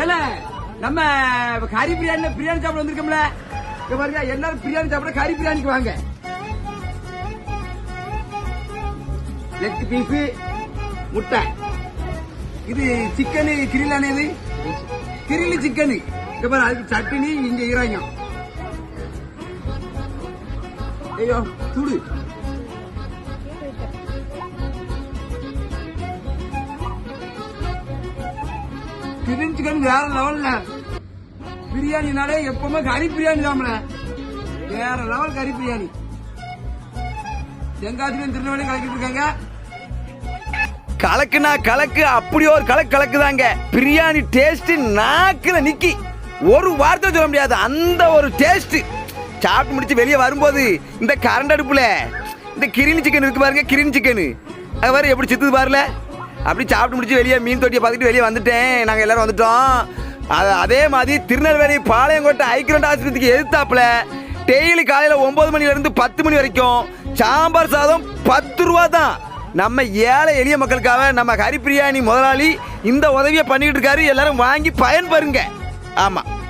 ஏல நம்ம கறி பிரியாணி சாப்பிட வந்திருக்கோம்ல, இங்க பாருங்க எல்லாரும் பிரியாணி சாப்பிட கறி பிரியாணிக்கு வாங்க. லெக் பீஸ், முட்டை, இது சிக்கனு கிரில், இது கிரில் சிக்கனு. இங்க பாரு அதுக்கு சட்னி, இங்க ஈராயம். ஐயோ சுடு. கிரில் சிக்கன் வேற லெவல்ல. பிரியாணினாலே எப்பவுமே கறி பிரியாணி தாமல, வேற லெவல் கறி பிரியாணி. தென்காசிலும் திருநெல்வேலியும் கலக்கிட்டு இருக்காங்க. கலக்குனா கலக்கு, அப்படி ஒரு கலக்குதாங்க. பிரியாணி டேஸ்ட் நாக்குல நிக்கி, ஒரு வார்த்தை சொல்ல முடியாது. அந்த ஒரு டேஸ்ட். சாப்பிட்டு முடிச்சு வெளியே வரும்போது இந்த கரண்ட் அடுப்புல இந்த கிரினி சிக்கன் இருக்கு பாருங்க, கிரினி சிக்கன் அது பாரு எப்படி சித்துது பாருல. அப்படி சாப்பிட்டு முடிச்சு வெளியே மீன் தொட்டியை பார்த்துட்டு வெளியே வந்துட்டேன். நாங்கள் எல்லாரும் வந்துட்டோம். அதே மாதிரி திருநெல்வேலி பாளையங்கோட்டை ஐக்கிரண்ட் ஆஸ்பத்திரிக்கு எதிர்த்தாப்புல டெய்லி காலையில் 9 மணிலேருந்து 10 மணி வரைக்கும் சாம்பார் சாதம் 10 ரூபா தான். நம்ம ஏழை எளிய மக்களுக்காக நம்ம கறி பிரியாணி முதலாளி இந்த உதவியை பண்ணிக்கிட்டு இருக்காரு. எல்லாரும் வாங்கி பயன்பெறுங்க. ஆமாம்.